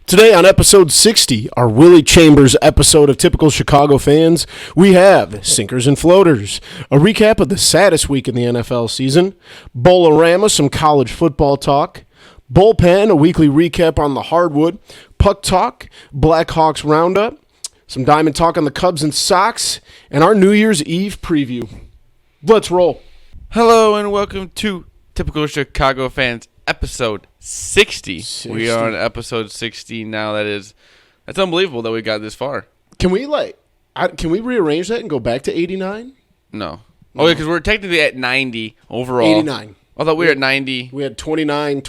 Today on episode 60, our Willy Chambers episode of Typical Chicago Fans, we have Sinkers and Floaters, a recap of the saddest week in the NFL season, Bowl-orama, some college football talk, Bullpen, a weekly recap on the hardwood, Puck Talk, Blackhawks Roundup, some Diamond Talk on the Cubs and Sox, and our New Year's Eve preview. Let's roll. Hello and welcome to Typical Chicago Fans episode 60. We are on episode 60 now. That's unbelievable that we got this far. Can we rearrange that and go back to 89? No. Oh, yeah, because we're technically at 90 overall. 89. I thought we were at 90. We had 29,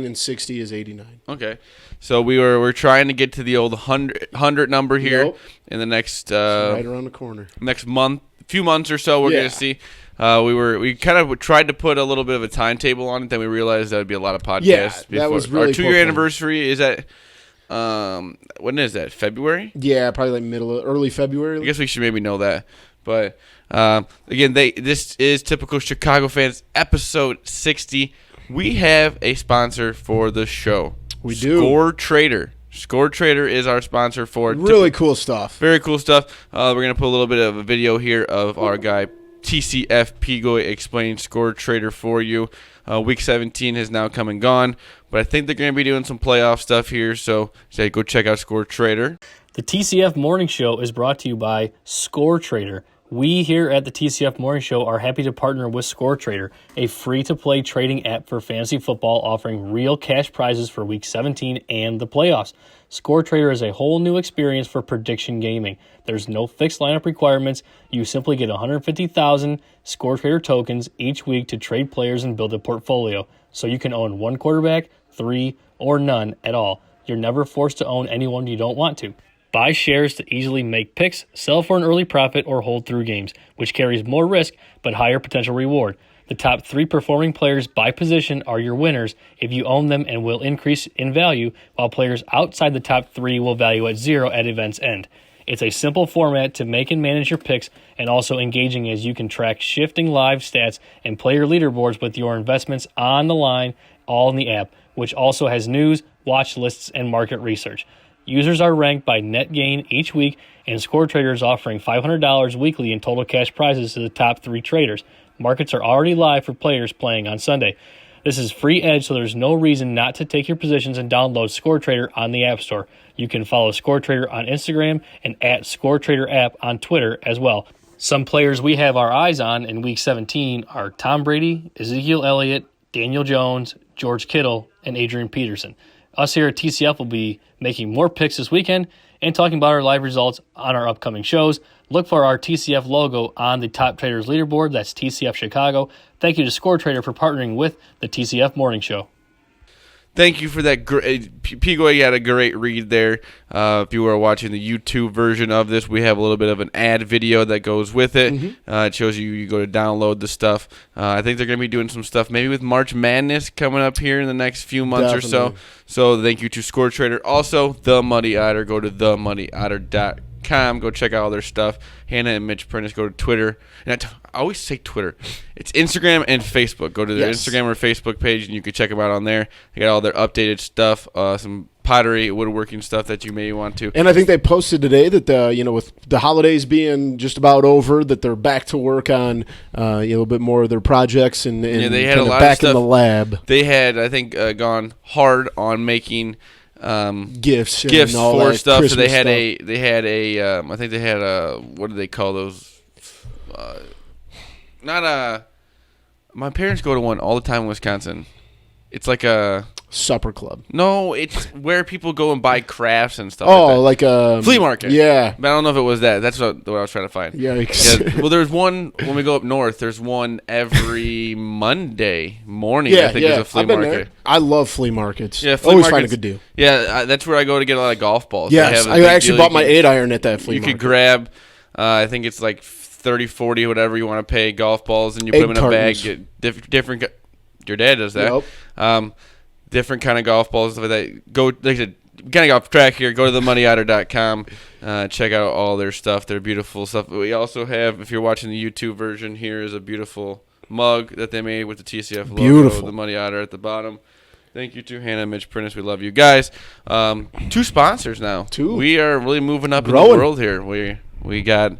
and 60 is 89. Okay. So we're trying to get to the old 100 number here in the next right around the corner. Next few months or so. We're going to see. We kind of tried to put a little bit of a timetable on it, then we realized that would be a lot of podcasts. Yeah, before. that was really our 2-year anniversary is at when is that? February? Yeah, probably like early February. I guess we should maybe know that. But again, this is Typical Chicago Fans episode 60. We have a sponsor for the show. We do. Score Trader. Score Trader is our sponsor for really cool stuff. Very cool stuff. We're gonna put a little bit of a video here of our guy TCF Pigoy explain Score Trader for you. Week 17 has now come and gone, but I think they're going to be doing some playoff stuff here, so go check out Score Trader. The TCF Morning Show is brought to you by Score Trader. We here at the TCF Morning Show are happy to partner with Score Trader, a free-to-play trading app for fantasy football offering real cash prizes for Week 17 and the playoffs. Score Trader is a whole new experience for prediction gaming. There's no fixed lineup requirements. You simply get 150,000 Score Trader tokens each week to trade players and build a portfolio. So you can own one quarterback, 3, or none at all. You're never forced to own anyone you don't want to. Buy shares to easily make picks, sell for an early profit, or hold through games, which carries more risk but higher potential reward. The top 3 performing players by position are your winners if you own them and will increase in value, while players outside the top 3 will value at 0 at event's end. It's a simple format to make and manage your picks and also engaging as you can track shifting live stats and player leaderboards with your investments on the line, all in the app, which also has news, watch lists, and market research. Users are ranked by net gain each week, and Score Trader is offering $500 weekly in total cash prizes to the top 3 traders. Markets are already live for players playing on Sunday. This is free edge, so there's no reason not to take your positions and download Score Trader on the App Store. You can follow Score Trader on Instagram and at Score Trader app on Twitter as well. Some players we have our eyes on in Week 17 are Tom Brady, Ezekiel Elliott, Daniel Jones, George Kittle, and Adrian Peterson. Us here at TCF will be making more picks this weekend and talking about our live results on our upcoming shows. Look for our TCF logo on the Top Traders leaderboard. That's TCF Chicago. Thank you to Score Trader for partnering with the TCF Morning Show. Thank you for that. Pigoy had a great read there. If you are watching the YouTube version of this, we have a little bit of an ad video that goes with it. Mm-hmm. It shows you go to download the stuff. I think they're going to be doing some stuff maybe with March Madness coming up here in the next few months or so. So thank you to Score Trader. Also, The Money Otter. Go to themoneyotter.com. Go check out all their stuff. Hannah and Mitch Prentice. Go to Twitter. And I always say Twitter. It's Instagram and Facebook. Go to their Instagram or Facebook page, and you can check them out on there. They got all their updated stuff, some pottery, woodworking stuff that you may want to. And I think they posted today that with the holidays being just about over, that they're back to work on a little bit more of their projects and they had a lot back of stuff in the lab. They had, I think, gone hard on making gifts for stuff. Christmas so they had I think they had a, what do they call those? My parents go to one all the time in Wisconsin. It's like a supper club. No, it's where people go and buy crafts and stuff. Like a flea market. Yeah, but I don't know if it was that. That's what I was trying to find. Yikes. Yeah. Well, there's one when we go up north. There's one every Monday morning. I think there's a flea market. There. I love flea markets. Yeah, flea always markets, find a good deal. Yeah, that's where I go to get a lot of golf balls. Yes, I actually bought my 8-iron at that flea market. You could grab, I think it's like 30, 40, whatever you want to pay, golf balls, and you put them in a bag. Get different. Your dad does that. Yep. Different kind of golf balls, stuff like that. Go, like I said, kind of off track here. Go to themoneyotter.com. Check out all their stuff. They're beautiful stuff. We also have, if you're watching the YouTube version, here is a beautiful mug that they made with the TCF logo, the Money Otter at the bottom. Thank you to Hannah and Mitch Prentice. We love you guys. 2 sponsors now. 2. We are really moving up Growing. in the world here. We got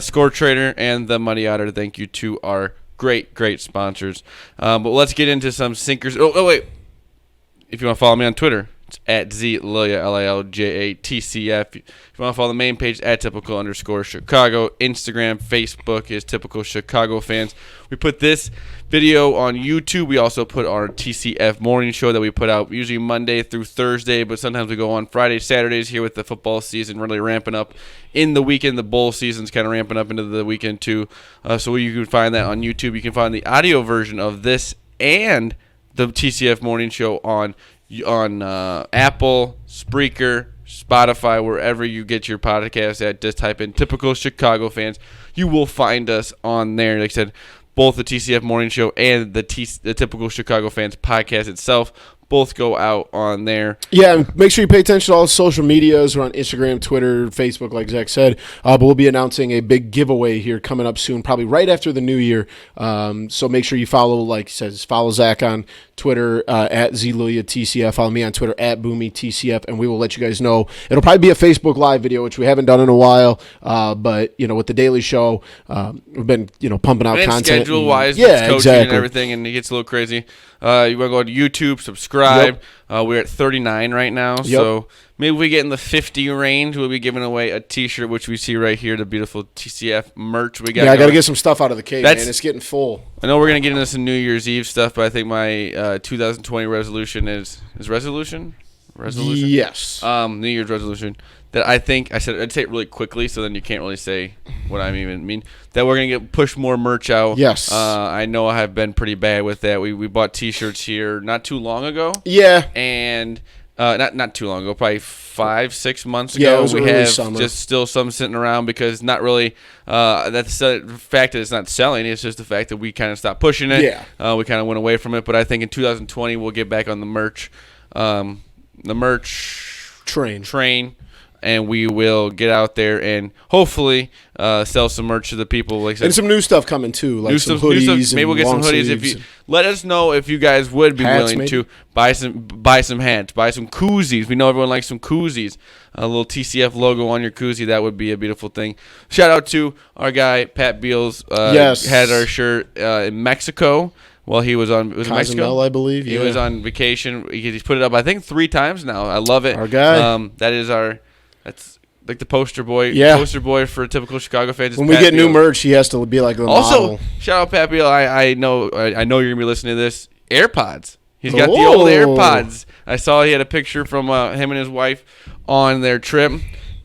Score Trader and the Money Otter. Thank you to our great sponsors. But let's get into some sinkers. Oh, wait. If you want to follow me on Twitter, it's at ZLilja, LILJATCF. If you want to follow the main page, at typical_Chicago. Instagram, Facebook is Typical Chicago Fans. We put this video on YouTube. We also put our TCF morning show that we put out usually Monday through Thursday, but sometimes we go on Fridays, Saturdays here with the football season really ramping up in the weekend. The bowl season's kind of ramping up into the weekend too. So you can find that on YouTube. You can find the audio version of this and the TCF morning show on Apple, Spreaker, Spotify, wherever you get your podcast at. Just type in Typical Chicago Fans. You will find us on there. Like I said, both the TCF morning show and the Typical Chicago Fans podcast itself both go out on there. Yeah, make sure you pay attention to all the social medias. We're on Instagram, Twitter, Facebook, like Zach said. But we'll be announcing a big giveaway here coming up soon, probably right after the new year. So make sure you follow, like he says, follow Zach on Twitter at ZLiljaTCF. Follow me on Twitter at BoomyTCF, and we will let you guys know. It'll probably be a Facebook Live video, which we haven't done in a while. But, with the Daily Show, we've been, pumping out and content. Schedule-wise, yeah, coaching exactly. and everything, and it gets a little crazy. You want to go to YouTube, subscribe. Yep. We're at 39 right now, so maybe we get in the 50 range. We'll be giving away a T-shirt, which we see right here, the beautiful TCF merch we got. Yeah, I got to get some stuff out of the cave, man. It's getting full. I know we're going to get into some New Year's Eve stuff, but I think my 2020 resolution is resolution? Resolution? Yes. New Year's resolution. That I think, I'd say it really quickly, so then you can't really say what I even mean. That we're going to push more merch out. Yes. I know I have been pretty bad with that. We bought T-shirts here not too long ago. Yeah. And not too long ago, probably 5-6 months ago. Yeah, it was we early have summer. just still some sitting around because not really, that's the fact that it's not selling. It's just the fact that we kind of stopped pushing it. Yeah. We kind of went away from it. But I think in 2020 we'll get back on the merch. The merch train. And we will get out there and hopefully sell some merch to the people. Like I said, and some new stuff coming too, like some hoodies. New stuff. Maybe we'll get some hoodies. If you let us know if you guys would be hats, willing to buy some hats, buy some koozies. We know everyone likes some koozies. A little TCF logo on your koozie, that would be a beautiful thing. Shout out to our guy Pat Beals. Yes, had our shirt in Mexico. Well, he was on Mexico, I believe. He was on vacation. He's put it up, I think, 3 times now. I love it. Our guy. That's like the poster boy. Yeah. Poster boy for Typical Chicago fans. When we get new merch, he has to be like the also, model. Shout out Pat Beal. I know you're gonna be listening to this. AirPods. He's got the old AirPods. I saw he had a picture from him and his wife on their trip,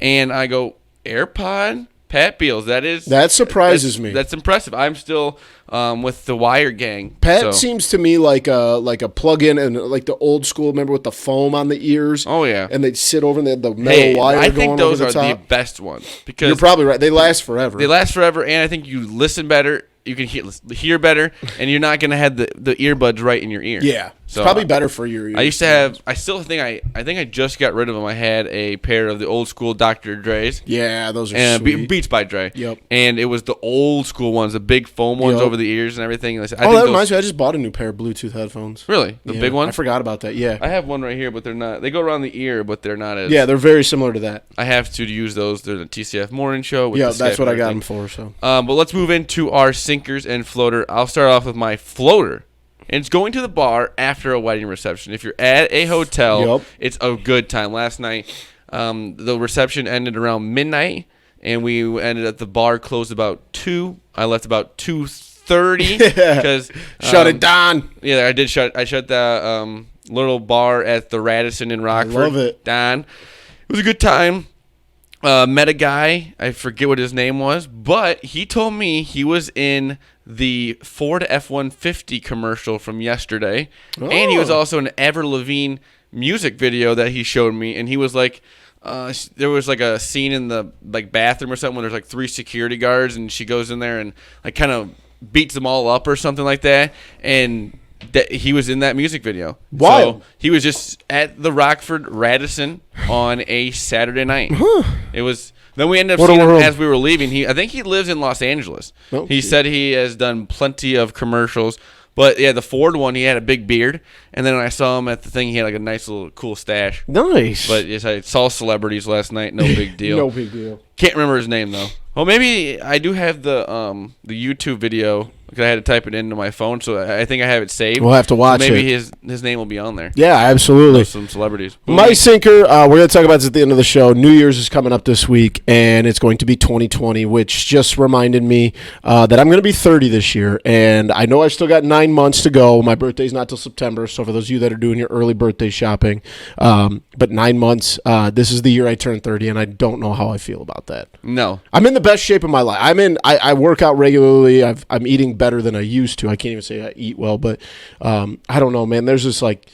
and I go, AirPod? Pat Beals. That surprises me. That's impressive. I'm still with the Wire gang. Pat seems to me like a plug-in and like the old school. Remember with the foam on the ears? Oh yeah. And they'd sit over and they had the metal wire I going think those over the are top. the best ones because you're probably right. They last forever. And I think you listen better. You can hear better, and you're not gonna have the earbuds right in your ear. Yeah, so it's probably better for your ears. I used to have. I still think I just got rid of them. I had a pair of the old school Dr. Dre's. Yeah, those are sweet. Beats by Dre. Yep. And it was the old school ones, the big foam ones over the ears and everything. That reminds me. I just bought a new pair of Bluetooth headphones. Really, the big ones? I forgot about that. Yeah, I have one right here, but they're not. They go around the ear, but they're not as. Yeah, they're very similar to that. I have to use those. They're the TCF morning show. Yeah, that's what I got them for. So. But let's move into our sinkers and floater. I'll start off with my floater. And it's going to the bar after a wedding reception. If you're at a hotel, it's a good time. Last night, the reception ended around midnight, and we ended at the bar closed about 2. I left about 2:30 because shut it down. Yeah, I did shut. I shut the little bar at the Radisson in Rockford. I love it. Down. It was a good time. Met a guy. I forget what his name was, but he told me he was in the Ford F-150 commercial from yesterday, and he was also in Avril Lavigne music video that he showed me, and he was like, there was like a scene in the bathroom or something where there's like 3 security guards, and she goes in there and like kind of beats them all up or something like that, and he was in that music video. Wow. So he was just at the Rockford Radisson on a Saturday night. It was. Then we ended up seeing him as we were leaving. I think he lives in Los Angeles. He said he has done plenty of commercials But yeah, the Ford one, he had a big beard, and then when I saw him at the thing, he had like a nice little cool stash. Nice. But yes, I saw celebrities last night. No big deal. No big deal. Can't remember his name though. Well, maybe I do have the YouTube video because I had to type it into my phone, so I think I have it saved. We'll have to watch maybe it. his name will be on there. Yeah, absolutely. Some celebrities. My sinker, we're going to talk about this at the end of the show. New Year's is coming up this week, and it's going to be 2020, which just reminded me that I'm going to be 30 this year, and I know I still got 9 months to go. My birthday's not till September, so for those of you that are doing your early birthday shopping, but 9 months, this is the year I turn 30, and I don't know how I feel about that. No. I'm in the best shape of my life. I work out regularly. I'm eating better than I used to. I can't even say I eat well, but I don't know, man. There's this like...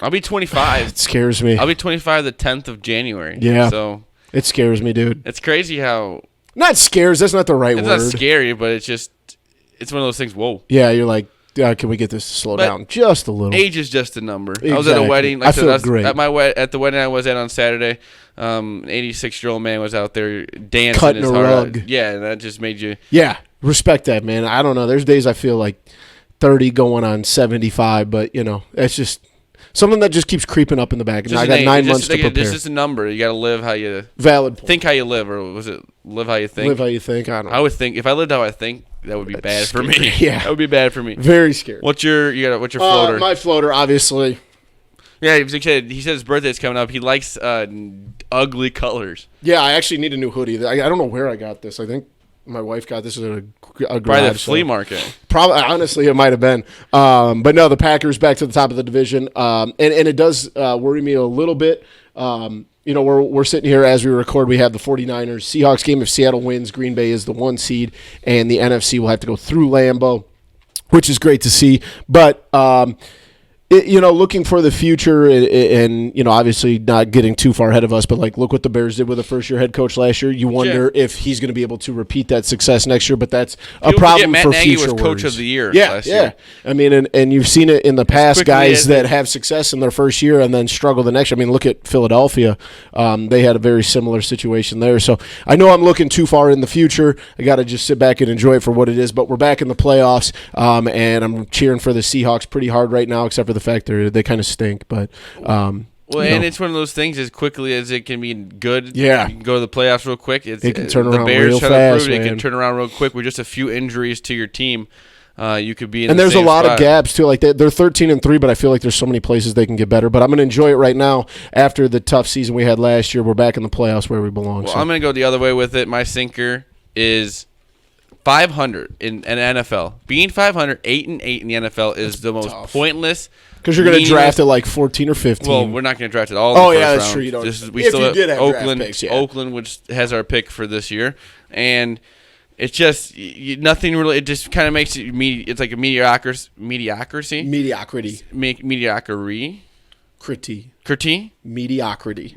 I'll be 25. It scares me. I'll be 25 the 10th of January. Yeah. So it scares me, dude. it's crazy how... Not scares. That's not the right It's word. not scary, but it's just... It's one of those things, whoa. Yeah, you're like, can we get this to slow But down just a little? Age is just a number. I was at a Exactly. wedding. I feel great. At the wedding I was at on Saturday, an 86-year-old man was out there dancing Cutting his a heart rug. out. Yeah, and that just made you... Yeah, respect that, man. I don't know. There's days I feel like 30 going on 75, but, you know, it's just something that just keeps creeping up in the back. And I got 9 months to prepare. It's just a number. You got to live how you... Valid point. Think how you live, or was it live how you think? Live how you think. I don't know. I would think... If I lived how I think, that would be bad for me. Yeah. That would be bad for me. Very scary. What's your floater? My floater, obviously. Yeah, he said his birthday's coming up. He likes ugly colors. Yeah, I actually need a new hoodie. I don't know where I got this. I think my wife got this at a garage. By the flea market. Probably, honestly, it might have been. But no, the Packers back to the top of the division, and it does worry me a little bit. You know, we're sitting here as we record. We have the 49ers Seahawks game. If Seattle wins, Green Bay is the 1 seed, and the NFC will have to go through Lambeau, which is great to see. But looking for the future and, obviously not getting too far ahead of us, but, like, look what the Bears did with a first-year head coach last year. You wonder if he's going to be able to repeat that success next year, but that's a problem Matt for Nagy future was coach worries. of the year last Yeah. year. I mean, and you've seen it in the past, quickly guys as that have success in their first year and then struggle the next year. I mean, look at Philadelphia. They had a very similar situation there. So I know I'm looking too far in the future. I got to just sit back and enjoy it for what it is, but we're back in the playoffs, and I'm cheering for the Seahawks pretty hard right now, except for the fact they kind of stink, but and it's one of those things. As quickly as it can be good, you can go to the playoffs real quick. It can turn around the Bears real try fast, to prove man. It can turn around real quick with just a few injuries to your team. You could be in and the there's same a lot spot. of gaps too. Like they're 13-3, but I feel like there's so many places they can get better. But I'm gonna enjoy it right now after the tough season we had last year. We're back in the playoffs where we belong. Well, so. I'm gonna go the other way with it. My sinker is 500 in an NFL. Being 500, 8-8 in the NFL is the most pointless. Because you're going to draft at like 14 or 15. Well, we're not going to draft it all. In the first that's round. true. You don't. We If still you did have draft Oakland, picks, yeah. Oakland, which has our pick for this year, and it's just nothing really. It just kind of makes it. It's like a mediocrity. Mediocrity. Mediocrity. Mediocrity.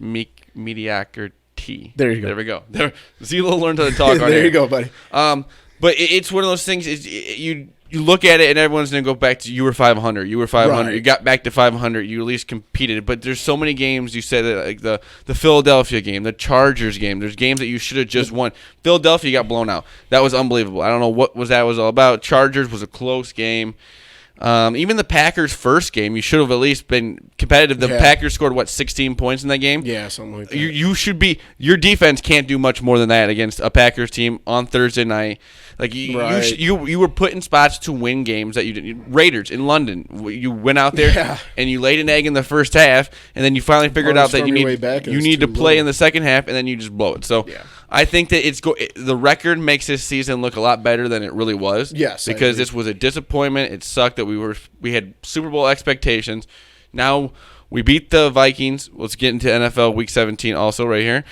Mediocrity. There you go. There we go. There. Zelo learned how to talk on there here. you go, buddy. But it's one of those things. You look at it, and everyone's going to go back to you were 500. You were 500. Right. You got back to 500. You at least competed. But there's so many games you said that, like the Philadelphia game, the Chargers game. There's games that you should have just won. Philadelphia got blown out. That was unbelievable. I don't know what that was all about. Chargers was a close game. Even the Packers' first game, you should have at least been competitive. The Packers scored 16 points in that game. Yeah, something like that. You should be. Your defense can't do much more than that against a Packers team on Thursday night. Like you were put in spots to win games that you didn't. Raiders in London, you went out there and you laid an egg in the first half, and then you finally figured out that you need to play in the second half, and then you just blow it. So I think that the record makes this season look a lot better than it really was. Yes, because this was a disappointment. It sucked that we had Super Bowl expectations. Now we beat the Vikings. Let's get into NFL Week 17 also right here.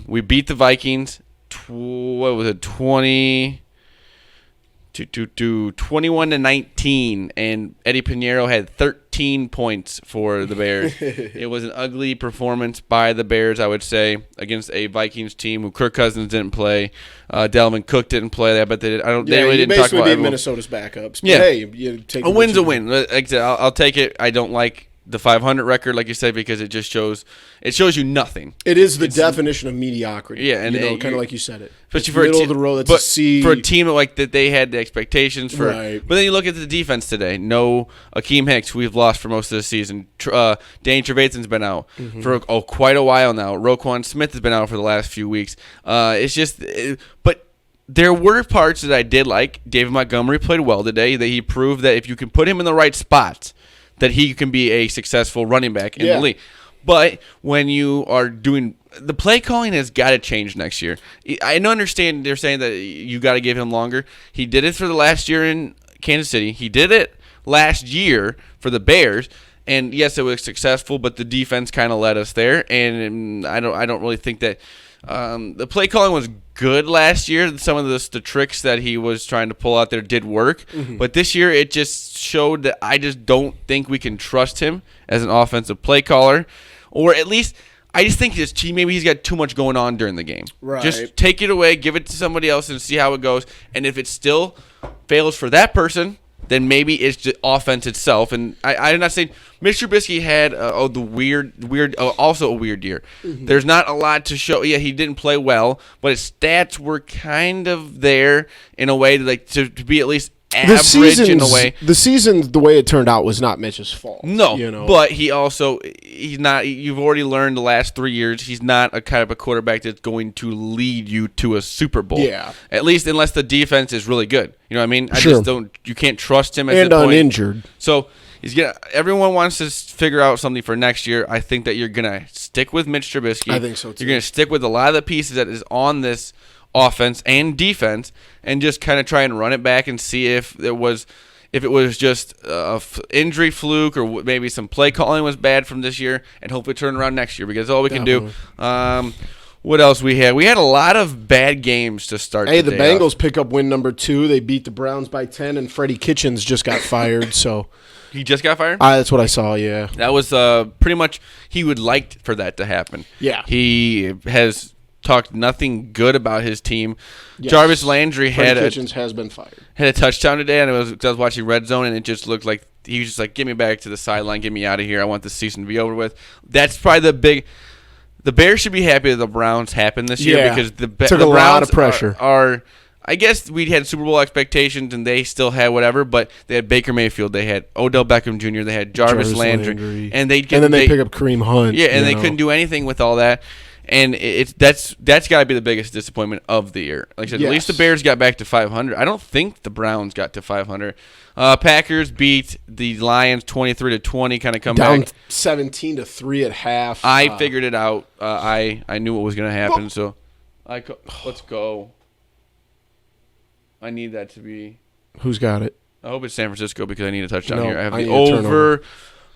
We beat the Vikings. What was it? 21-19, and Eddie Pinheiro had 13 points for the Bears. It was an ugly performance by the Bears, I would say, against a Vikings team who Kirk Cousins didn't play, Dalvin Cook didn't play. I bet they did. They really didn't talk about basically beat Minnesota's backups. But yeah, hey, you take a win's a win. Like I said, I'll take it. I don't like the 500 record, like you said, because it shows you nothing. It is the definition of mediocrity. Yeah, and kind of like you said it. Especially for middle of the road, that's a C. For a team like that, they had the expectations for. Right. But then you look at the defense today. No Akeem Hicks, who we've lost for most of the season. Danny Trevathan's been out for quite a while now. Roquan Smith has been out for the last few weeks. But there were parts that I did like. David Montgomery played well today. That he proved that if you can put him in the right spots, that he can be a successful running back in the league. But when you are doing the play calling has got to change next year. I don't understand. They're saying that you got to give him longer. He did it for the last year in Kansas City. He did it last year for the Bears. And yes, it was successful, but the defense kind of led us there. And I don't really think that the play calling was good last year. Some of the tricks that he was trying to pull out there did work. But this year, it just showed that I just don't think we can trust him as an offensive play caller. Or at least, I just think maybe he's got too much going on during the game. Right. Just take it away, give it to somebody else, and see how it goes. And if it still fails for that person, then maybe it's the offense itself. And I'm not saying Mitch Trubisky had also a weird year. There's not a lot to show. Yeah, he didn't play well, but his stats were kind of there in a way to be at least average in a way. The season, the way it turned out, was not Mitch's fault. No, but he's not. You've already learned the last 3 years he's not a kind of a quarterback that's going to lead you to a Super Bowl. Yeah, at least unless the defense is really good. You know what I mean? Sure. You can't trust him at and this point. Uninjured. So everyone wants to figure out something for next year. I think that you're gonna stick with Mitch Trubisky. I think so too. You're gonna stick with a lot of the pieces that is on this offense and defense, and just kind of try and run it back and see if it was just a injury fluke, or maybe some play calling was bad from this year, and hopefully turn around next year, because that's all we can do. What else we had? We had a lot of bad games to start. Hey, the Bengals pick up win number 2. They beat the Browns by 10, and Freddie Kitchens just got fired. So he just got fired? That's what I saw. Yeah, that was pretty much he would like for that to happen. Yeah, he has talked nothing good about his team. Yes. Jarvis Landry Kitchens has been fired. Had a touchdown today, and I was watching Red Zone, and it just looked like he was just like, "Get me back to the sideline, get me out of here. I want this season to be over with." That's probably the Bears should be happy that the Browns happened this year, because the took the a Browns lot of pressure. Are I guess we had Super Bowl expectations, and they still had whatever, but they had Baker Mayfield, they had Odell Beckham Jr., they had Jarvis Landry, and then they pick up Kareem Hunt. Yeah, and they couldn't do anything with all that. And that's got to be the biggest disappointment of the year. Like I said, At least the Bears got back to 500. I don't think the Browns got to 500. Packers beat the Lions 23-20, kind of come down back 17-3 at half. I figured it out. I knew what was going to happen. So let's go. I need that to be. Who's got it? I hope it's San Francisco, because I need a touchdown here. I have the over.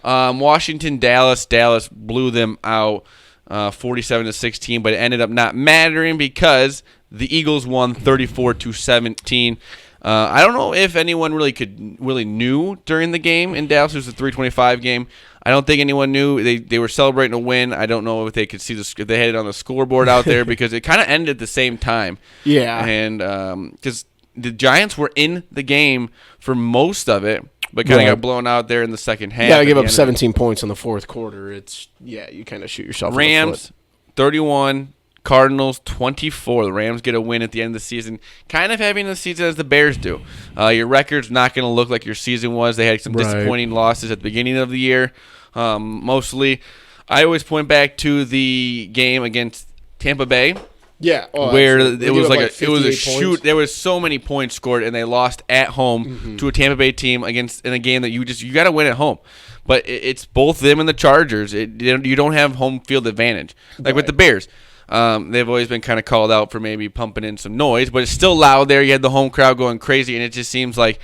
Washington, Dallas. Dallas blew them out. 47-16, but it ended up not mattering because the Eagles won 34-17. I don't know if anyone really knew during the game in Dallas. It was a 3:25 game. I don't think anyone knew. They were celebrating a win. I don't know if they could see if they had it on the scoreboard out there, because it kind of ended at the same time. Yeah, and because the Giants were in the game for most of it, but kind of got blown out there in the second half. You got to give up 17 points in the fourth quarter. You kind of shoot yourself in the foot. Rams 31, Cardinals 24. The Rams get a win at the end of the season, kind of having the season as the Bears do. Your record's not going to look like your season was. They had some disappointing losses at the beginning of the year. Mostly, I always point back to the game against Tampa Bay. Yeah, where it was like it was a shoot. Points. There was so many points scored, and they lost at home to a Tampa Bay team in a game that you got to win at home. But it's both them and the Chargers. You don't have home field advantage with the Bears. They've always been kind of called out for maybe pumping in some noise, but it's still loud there. You had the home crowd going crazy, and it just seems like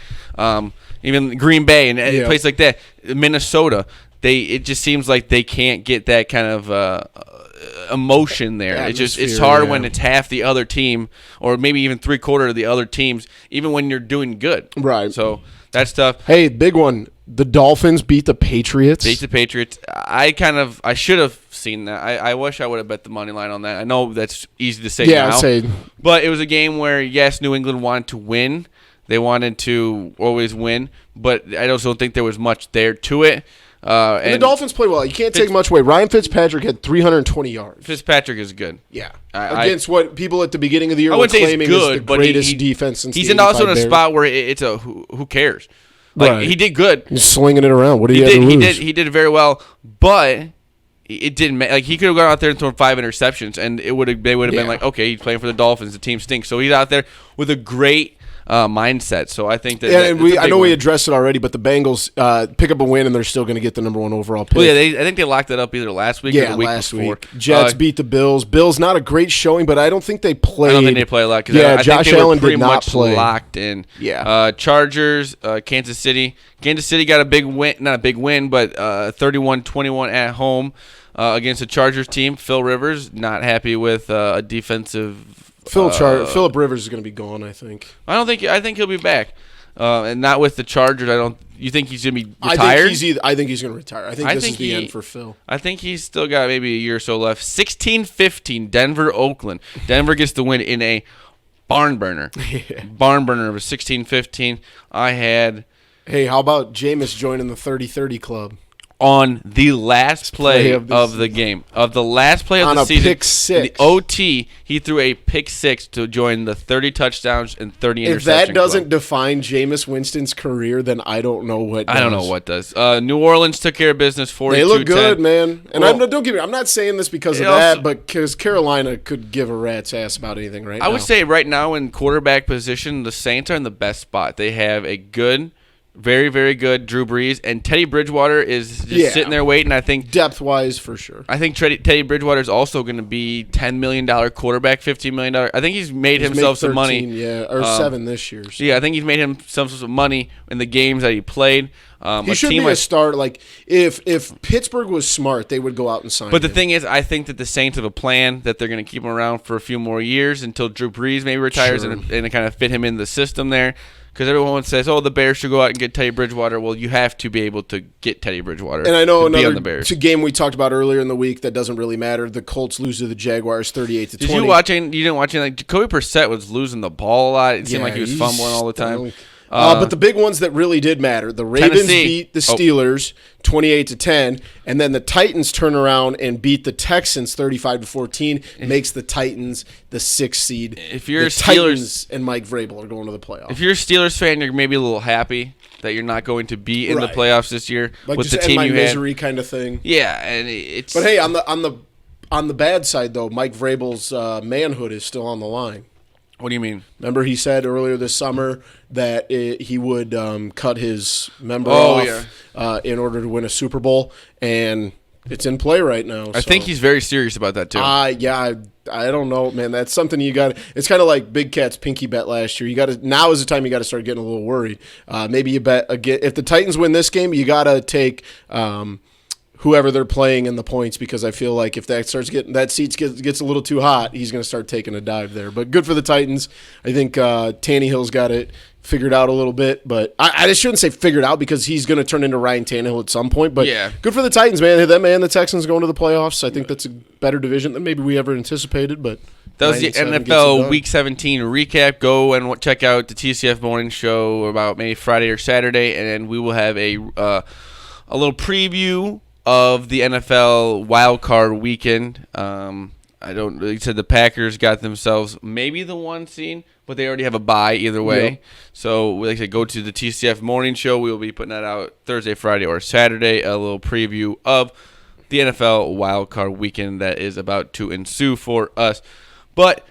even Green Bay and a place like that, Minnesota, it just seems like they can't get that kind of emotion there. It's hard when it's half the other team, or maybe even 3/4 of the other teams, even when you're doing good. Right. So that's tough. Hey, big one. The Dolphins beat the Patriots. I should have seen that. I wish I would have bet the money line on that. I know that's easy to say now. But it was a game where, yes, New England wanted to win. They wanted to always win, but I also don't think there was much there to it. And the Dolphins play well. You can't take much away. Ryan Fitzpatrick had 320 yards. Fitzpatrick is good. Yeah. Against what people at the beginning of the year were wouldn't say claiming he's good, is the but greatest defense since he's the also in a 85 spot where it's a who cares. Like, Right. he did good. He's slinging it around. What did he have to lose? He did very well, but it didn't like he could have gone out there and thrown 5 interceptions, and they would have been like, okay, he's playing for the Dolphins. The team stinks, so he's out there with a great mindset. So I think that. Yeah, and I know we addressed it already, but the Bengals pick up a win, and they're still going to get the number 1 overall pick. Well, yeah, I think they locked that up either last week or the week last before. Week. Jets beat the Bills. Bills not a great showing, but I don't think they played. I don't think they play a lot. I Josh think they Allen were pretty did not much play. Locked in. Yeah. Chargers, Kansas City. Kansas City got a big win, not a big win, but 31-21 at home against the Chargers team. Phil Rivers not happy with a defensive. Philip Rivers is going to be gone, I think. I think he'll be back, and not with the Chargers. You think he's going to be retired? I think he's going to retire. I think this is the end for Phil. I think he's still got maybe a year or so left. 16-15, Denver, Oakland. Denver gets the win in a barn burner. Barn burner of a 16-15. Hey, how about Jameis joining the 30-30 club? On the last play of the game, of the last play of the season, pick six. The OT, he threw a pick 6 to join the 30 touchdowns and 30 interceptions. If that doesn't define Jameis Winston's career, then I don't know what does. I don't know what does. New Orleans took care of business 42-10. They look good, man. And don't get me. I'm not saying this because of that, but because Carolina could give a rat's ass about anything right now. I would say right now in quarterback position, the Saints are in the best spot. They have a good. Very, very good Drew Brees, and Teddy Bridgewater is just sitting there waiting. I think depth-wise, for sure. I think Teddy Bridgewater is also going to be $10 million quarterback, $15 million. I think he's made himself some money. Or 7 this year. So. Yeah, I think he's made himself some money in the games that he played. He should be a start. Like if Pittsburgh was smart, they would go out and sign him. But the thing is, I think that the Saints have a plan that they're going to keep him around for a few more years until Drew Brees maybe retires and kind of fit him in the system there. Because everyone says, the Bears should go out and get Teddy Bridgewater. Well, you have to be able to get Teddy Bridgewater. And I know another game we talked about earlier in the week that doesn't really matter. The Colts lose to the Jaguars 38-20. Did you didn't watch it? Like Jacoby Brissett was losing the ball a lot. It seemed like he was fumbling all the time. But the big ones that really did matter, the Ravens beat the Steelers 28-10, and then the Titans turn around and beat the Texans 35-14, makes the Titans the 6th seed. If you're the Titans and Mike Vrabel are going to the playoffs. If you're a Steelers fan, you're maybe a little happy that you're not going to be in the playoffs this year like with just the team you had. misery kind of thing. Yeah, and it's. But hey, on the bad side though, Mike Vrabel's manhood is still on the line. What do you mean? Remember he said earlier this summer that he would cut his member off in order to win a Super Bowl, and it's in play right now. I think he's very serious about that, too. I don't know, man. That's something you got. It's kind of like Big Cat's pinky bet last year. You got to now is the time you got to start getting a little worried. Maybe you bet again if the Titans win this game, you got to take whoever they're playing in the points, because I feel like if that starts getting that seat gets a little too hot, he's going to start taking a dive there. But good for the Titans. I think Tannehill's got it figured out a little bit, but I just shouldn't say figured out because he's going to turn into Ryan Tannehill at some point. But good for the Titans, man. The Texans going to the playoffs. I think that's a better division than maybe we ever anticipated. But that was the NFL Week 17 recap. Go and check out the TCF Morning Show about maybe Friday or Saturday, and then we will have a little preview of the NFL wild card weekend. He said the Packers got themselves maybe the 1 seed, but they already have a bye either way. Yep. So like I said, go to the TCF Morning Show. We will be putting that out Thursday, Friday, or Saturday. A little preview of the NFL wild card weekend that is about to ensue for us. But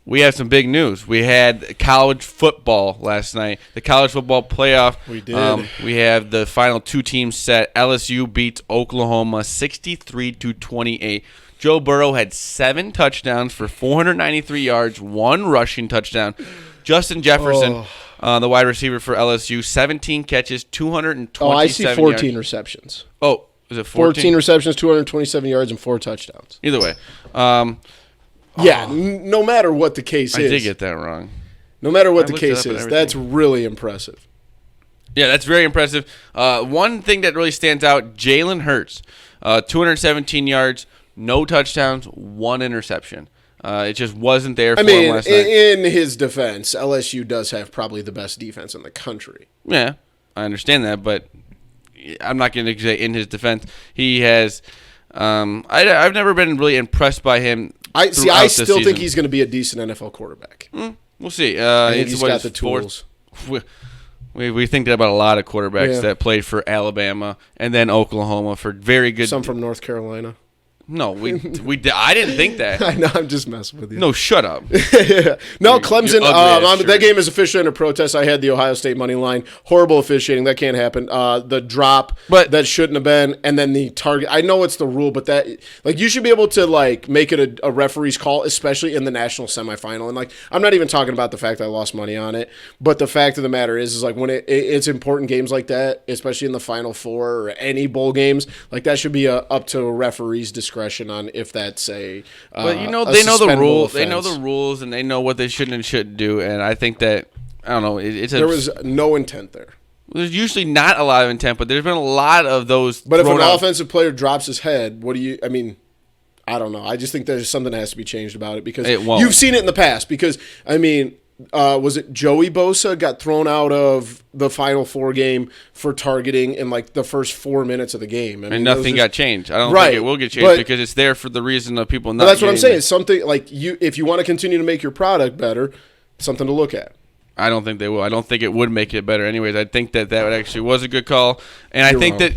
we have some big news. We had college football last night. The college football playoff. We did. We have the final 2 teams set. LSU beats Oklahoma 63-28. Joe Burrow had 7 touchdowns for 493 yards, 1 rushing touchdown. Justin Jefferson, the wide receiver for LSU, 17 catches, 227 yards. I see 14 receptions. Oh, is it 14? 14 receptions, 227 yards, and 4 touchdowns. Either way. No matter what the case is. I did get that wrong. No matter what the case is, that's really impressive. Yeah, that's very impressive. One thing that really stands out, Jalen Hurts, 217 yards, no touchdowns, 1 interception. It just wasn't there for him last night. In his defense, LSU does have probably the best defense in the country. Yeah, I understand that, but I'm not going to say in his defense. He has. I've never been really impressed by him. I still think he's going to be a decent NFL quarterback. We'll see. I think he's got the tools. We think that about a lot of quarterbacks that played for Alabama and then Oklahoma for very good. Some from North Carolina. No, I didn't think that. I know, I'm just messing with you. No, shut up. No, Clemson. That game is officially under protest. I had the Ohio State money line. Horrible officiating. That can't happen. The drop that shouldn't have been, and then the target. I know it's the rule, but that you should be able to make it a referee's call, especially in the national semifinal. And I'm not even talking about the fact that I lost money on it, but the fact of the matter is when it's important games like that, especially in the Final Four or any bowl games, that should be up to a referee's discretion on if that's a but they know the rules. Offense. They know the rules, and they know what they should and shouldn't do. And I think that I don't know. There was no intent there. There's usually not a lot of intent, but there's been a lot of those. But if an offensive player drops his head, I don't know. I just think there's something that has to be changed about it because you've seen it in the past. Because was it Joey Bosa got thrown out of the Final Four game for targeting in the first 4 minutes of the game, and nothing got changed. I don't think it will get changed because it's there for the reason of people not. That's what I'm saying. It's something if you want to continue to make your product better, something to look at. I don't think they will. I don't think it would make it better anyways. I think that actually was a good call, and I think that.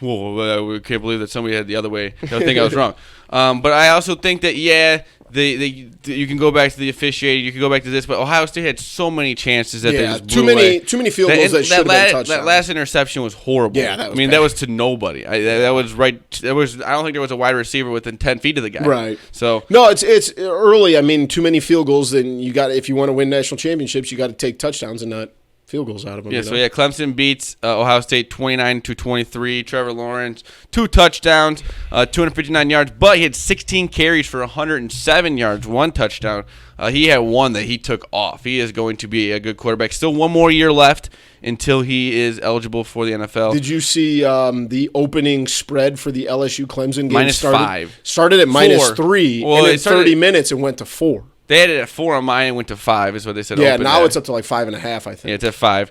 Whoa, we can't believe that somebody had the other way. I think I was wrong. But I also think that, you can go back to the officiating, you can go back to this, but Ohio State had so many chances that they just blew away. Too many field goals that should have been touchdowns. That last interception was horrible. Yeah, that was bad. That was to nobody. That was right. I don't think there was a wide receiver within 10 feet of the guy. Right. So no, it's early. Too many field goals. Then if you want to win national championships, you got to take touchdowns and not field goals out of them. Yeah, so Clemson beats Ohio State 29-23. Trevor Lawrence, 2 touchdowns, 259 yards, but he had 16 carries for 107 yards, 1 touchdown. He had one that he took off. He is going to be a good quarterback. Still 1 more year left until he is eligible for the NFL. Did you see the opening spread for the LSU Clemson game? -5. Started at -3, and in 30 minutes it went to 4. They had it at 4 on mine and went to 5 is what they said. Yeah, now it's up to 5.5, I think. Yeah, it's at 5.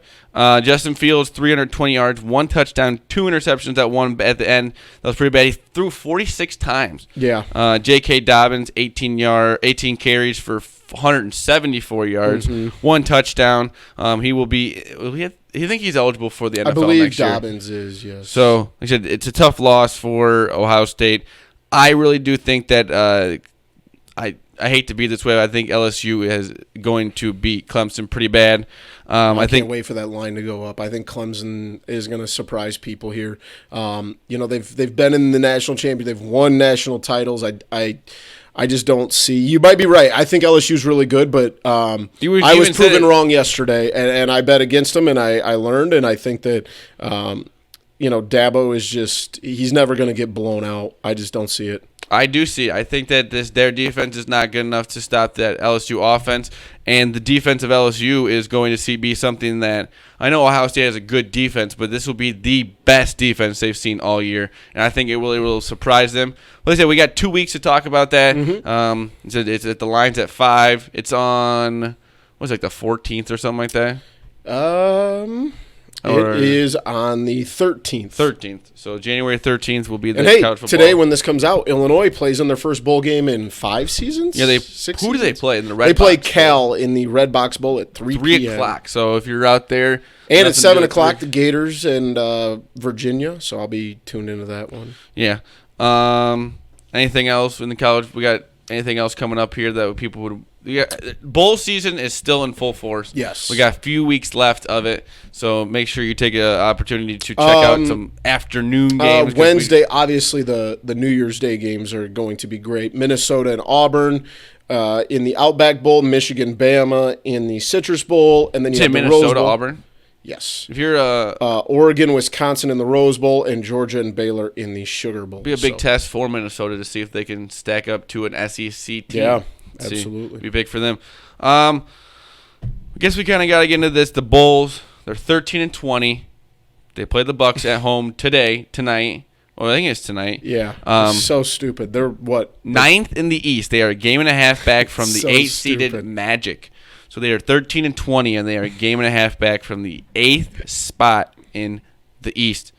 Justin Fields, 320 yards, 1 touchdown, 2 interceptions at the end. That was pretty bad. He threw 46 times. Yeah. J.K. Dobbins, 18 carries for 174 yards, 1 touchdown. He will be. You think he's eligible for the NFL next year? I believe Dobbins is, yes. So, like I said, it's a tough loss for Ohio State. I really do think that I hate to be this way. I think LSU is going to beat Clemson pretty bad. I can't wait for that line to go up. I think Clemson is going to surprise people here. They've been in the national championship. They've won national titles. I just don't see. You might be right. I think LSU's really good, but I was proven wrong yesterday, and I bet against them, and I learned, and I think that Dabo is he's never going to get blown out. I just don't see it. I do see. I think that their defense is not good enough to stop that LSU offense, and the defense of LSU is going to be something that I know Ohio State has a good defense, but this will be the best defense they've seen all year, and I think it really will surprise them. Like I said, we got 2 weeks to talk about that. It's at the line's at 5. It's on the 14th or something like that. It is on the 13th. 13th. So January 13th will be the college football. Today when this comes out, Illinois plays in their first bowl game in 5 seasons? Yeah, who do they play in the Red Box? They play Cal in the Red Box Bowl at 3 p.m. 3 o'clock. So if you're out there. And at 7 o'clock, the Gators and Virginia. So I'll be tuned into that one. Yeah. Anything else in the college? We got anything else coming up here that people would. Bowl season is still in full force. Yes. We got a few weeks left of it, so make sure you take an opportunity to check out some afternoon games. Wednesday, obviously, the New Year's Day games are going to be great. Minnesota and Auburn in the Outback Bowl, Michigan, Bama in the Citrus Bowl, and then you have the Minnesota, Rose Bowl. Auburn? Yes. If you're Oregon, Wisconsin in the Rose Bowl, and Georgia and Baylor in the Sugar Bowl. Be a big test for Minnesota to see if they can stack up to an SEC team. Yeah. Absolutely. Be big for them. I guess we kind of got to get into this. The Bulls, they're 13-20. They play the Bucks at home tonight. Well, I think it's tonight. Yeah. So stupid. They're what? 9th in the East. They are a game and a half back from the 8th-seeded Magic. So they are 13-20, and they are a game and a half back from the 8th spot in the East.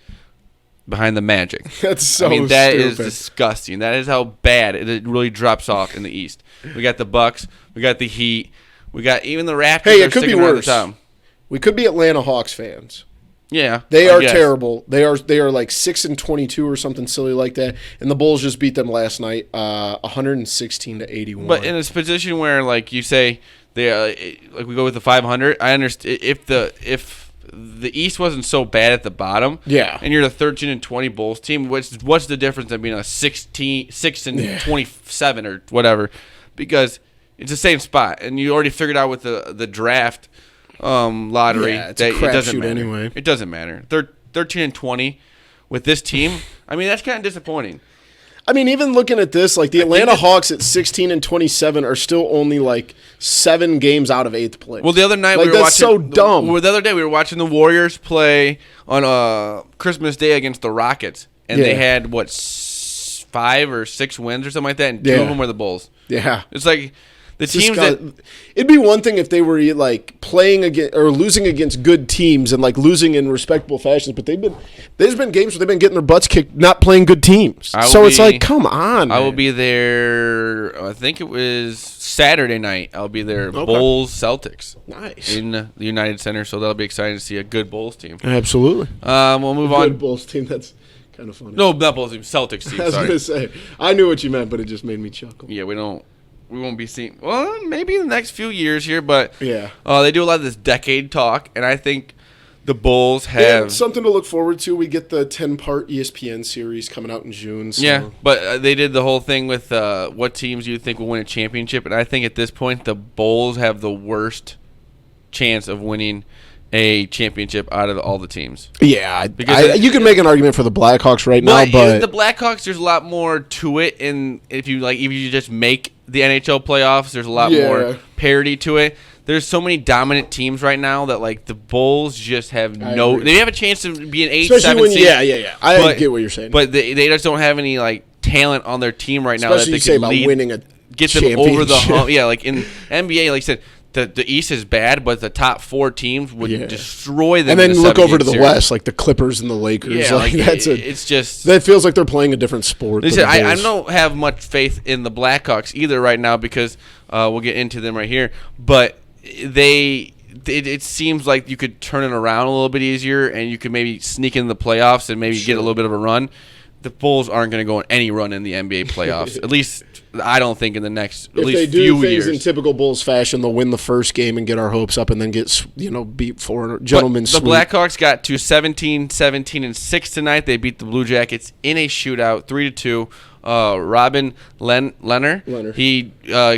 behind the Magic. That's so I mean, that stupid. is disgusting. That is how bad it really drops off in the East. We got the Bucks. We got the Heat. We got even the Raptors. Hey, are it could be sticking around the worse. top. We could be Atlanta Hawks fans. Yeah, They I are guess. terrible. They are like 6-22 or something silly like that. And the Bulls just beat them last night, 116-81. But in this position where, like you say, they like we go with the 500. I understand if the East wasn't so bad at the bottom, Yeah. and you're the 13-20 Bulls team. What's the difference in being a 6-27 or whatever? Because it's the same spot, and you already figured out with the draft lottery Yeah, it's that a it doesn't crapshoot matter. anyway. It doesn't matter. 13-20 with this team. I mean, that's kind of disappointing. I mean, even looking at this, like the Atlanta Hawks at 16-27 are still only like 7 games out of 8th place. Well, the other night like, we were that's watching. so dumb. The other day we were watching the Warriors play on Christmas Day against the Rockets, and they Yeah. had 5 or 6 wins or something like that, and 2 Yeah. of them were the Bulls. Yeah. It's like the It's teams just that. it'd be one thing if they were like playing against or losing against good teams and like losing in respectable fashions, but there's been games where they've been getting their butts kicked, not playing good teams. So it's like, come on. I will man. be there. I think it was Saturday night. I'll be there. Bulls Celtics Nice. in the United Center, so that'll be exciting to see a good Bulls team. Absolutely. We'll move on. Good Bulls team. That's kind of funny. No, not Bulls team. Celtics team. I was Sorry. gonna say I knew what you meant, but it just made me chuckle. Yeah, we won't be seeing. Well, maybe in the next few years here, but Yeah. they do a lot of this decade talk, and I think the Bulls And have. something to look forward to. We get the 10-part ESPN series coming out in June. So. Yeah, but they did the whole thing with what teams you think will win a championship, and I think at this point the Bulls have the worst chance of winning a championship out of all the teams. Yeah, Because you can make an argument for the Blackhawks right now, but the Blackhawks, there's a lot more to it, and if you just make the NHL playoffs, there's a lot more parity to it. There's so many dominant teams right now that like the Bulls just have they have a chance to be an 8, especially 7 when seed. yeah. I get what you're saying, But they just don't have any like talent on their team right now especially that you they say can about lead, winning a get them over the championship. hump. Yeah, like in NBA, like I said, the East is bad, but the top 4 teams would destroy them. And then in a look over 7-game to the series. West, like the Clippers and the Lakers. Yeah, like it's just that feels like they're playing a different sport. Listen, than the I Bulls. don't have much faith in the Blackhawks either right now because we'll get into them right here. But it seems like you could turn it around a little bit easier, and you could maybe sneak in the playoffs and maybe get a little bit of a run. The Bulls aren't going to go on any run in the NBA playoffs. At least I don't think in the next If least they do few things years. in typical Bulls fashion, they'll win the first game and get our hopes up, and then get beat for a gentleman's But the sweep. Blackhawks got to 17-17-6 tonight. They beat the Blue Jackets in a shootout, 3-2. Robin Leonard. He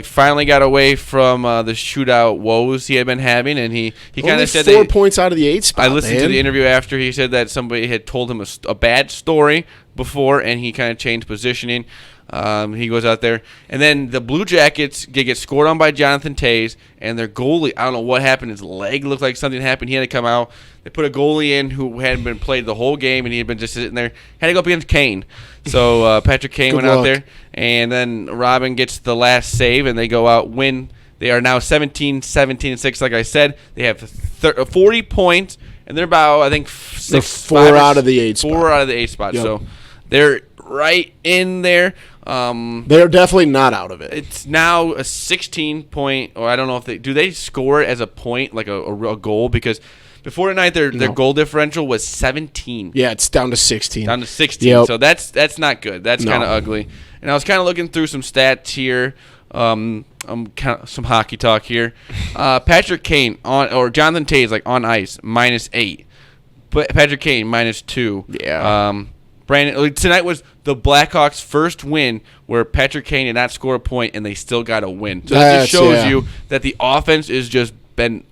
finally got away from the shootout woes he had been having, and he kind Only of said 4 points out of the 8 spot. I listened to the interview after. He said that somebody had told him a bad story before, and he kind of changed positioning. He goes out there, and then the Blue Jackets get scored on by Jonathan Tays, and their goalie, I don't know what happened. His leg looked like something happened. He had to come out. They put a goalie in who hadn't been played the whole game, and he had been just sitting there. Had to go up against Kane. So Patrick Kane went out there, and then Robin gets the last save, and they go out, win. They are now 17-17-6, like I said. They have 40 points, and they're about, I think, They're 4 out of the 8 spot. 4 out of the 8 spot. Yep. So they're right in there. They're definitely not out of it. It's now a 16-point, or I don't know if they score it as a point, like a goal, because before tonight their goal differential was 17. Yeah, it's down to 16. Down to 16. Yep. So that's not good. That's kind of ugly. And I was kind of looking through some stats here. Some hockey talk here. Patrick Kane or Jonathan Tays like on ice -8. But Patrick Kane -2. Yeah. Brandon, tonight was the Blackhawks' first win where Patrick Kane did not score a point and they still got a win. So that just shows you that the offense has been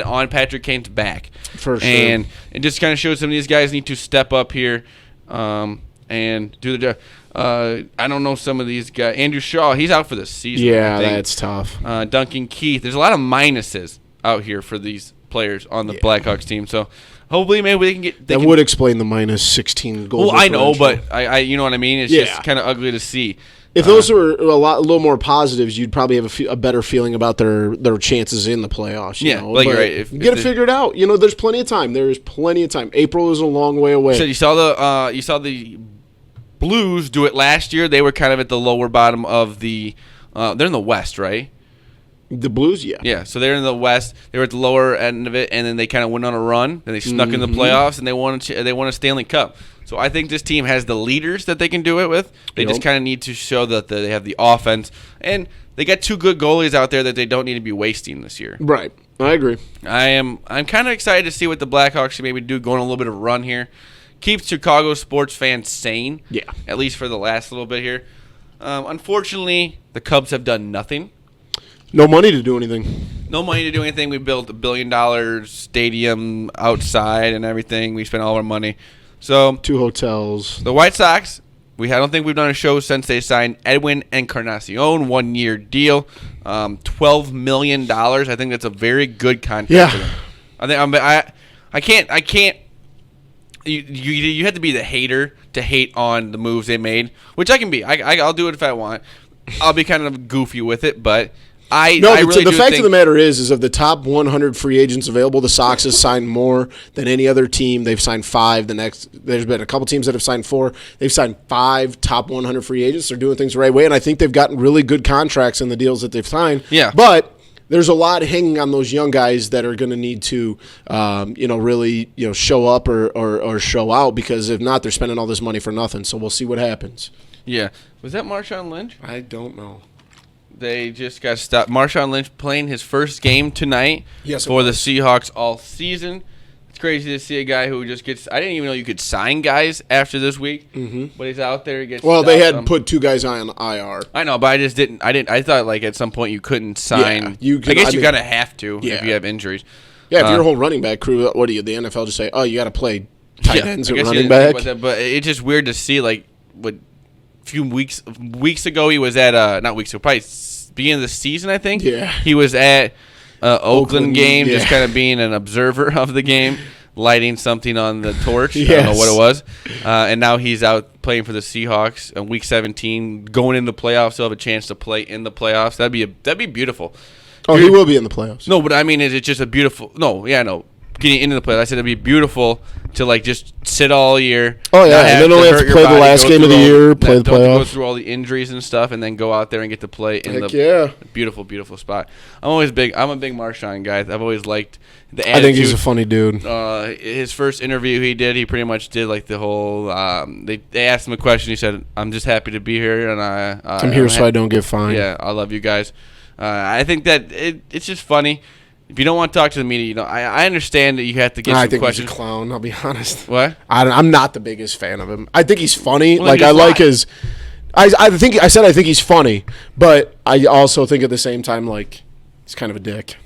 on Patrick Kane's back. For sure. And it just kind of shows some of these guys need to step up here and do the job. I don't know some of these guys. Andrew Shaw, he's out for the season. Yeah, that's tough. Duncan Keith. There's a lot of minuses out here for these players on the Blackhawks team. So hopefully maybe they can get. That would explain the minus 16 goals. Well, I know, but I you know what I mean. It's just kind of ugly to see. If those were a little more positives, you'd probably have a better feeling about their chances in the playoffs. You know? Like you're right. If get it figured out. You know, there's plenty of time. There is plenty of time. April is a long way away. So you saw the Blues do it last year. They were kind of at the lower bottom of the. They're in the West, right? The Blues, yeah. Yeah, so they're in the West. They were at the lower end of it, and then they kind of went on a run. Then they snuck in the playoffs, and they won a Stanley Cup. So I think this team has the leaders that they can do it with. They just kind of need to show that they have the offense. And they got 2 good goalies out there that they don't need to be wasting this year. Right. I agree. I'm kind of excited to see what the Blackhawks can maybe do, going on a little bit of a run here. Keeps Chicago sports fans sane. Yeah. At least for the last little bit here. Unfortunately, the Cubs have done nothing. No money to do anything. No money to do anything. We built $1 billion stadium outside and everything. We spent all our money. So 2 hotels. The White Sox, I don't think we've done a show since they signed Edwin Encarnacion, 1-year deal, $12 million. I think that's a very good contract for them. I can't. You have to be the hater to hate on the moves they made, which I can be. I'll do it if I want. I'll be kind of goofy with it, but the fact of the matter is of the top 100 free agents available, the Sox has signed more than any other team. They've signed 5. There's been a couple teams that have signed 4. They've signed 5 top 100 free agents. They're doing things the right way, and I think they've gotten really good contracts in the deals that they've signed. Yeah, but there's a lot hanging on those young guys that are going to need to, really, show up or show out, because if not, they're spending all this money for nothing. So we'll see what happens. Yeah, was that Marshawn Lynch? I don't know. They just got stopped. Marshawn Lynch playing his first game tonight for the Seahawks all season. It's crazy to see a guy who just gets – I didn't even know you could sign guys after this week. Mm-hmm. But he's out there. He gets they had put 2 guys on IR. I know, but I just didn't – I thought like at some point you couldn't sign. Yeah, I guess you kind of have to if you have injuries. Yeah, if your whole running back crew, what do you – the NFL just say, oh, you got to play tight ends or running back? But it's just weird to see like what – few weeks ago he was at not weeks ago, probably beginning of the season, I think. Yeah. He was at Oakland game, just kind of being an observer of the game, lighting something on the torch. Yes. I don't know what it was. And now he's out playing for the Seahawks in week 17, going into the playoffs. He'll have a chance to play in the playoffs. That'd be beautiful. Oh, he will be in the playoffs. No, but I mean, is it just a beautiful? No, yeah, no. Getting into the playoffs, I said it'd be beautiful to like just sit all year. Oh yeah, and then only have to play the last game of the year, play the playoffs, go through all the injuries and stuff, and then go out there and get to play in the beautiful, beautiful spot. I'm a big Marshawn guy. I've always liked the attitude. I think he's a funny dude. His first interview he pretty much did like the whole. They asked him a question. He said, "I'm just happy to be here, and I'm here so I don't get fined." Yeah, I love you guys. I think that it's just funny. If you don't want to talk to the media, I understand that you have to get some questions. I think he's a clown, I'll be honest. What? I'm not the biggest fan of him. I think he's funny. Well, I like his I think he's funny, but I also think at the same time like he's kind of a dick.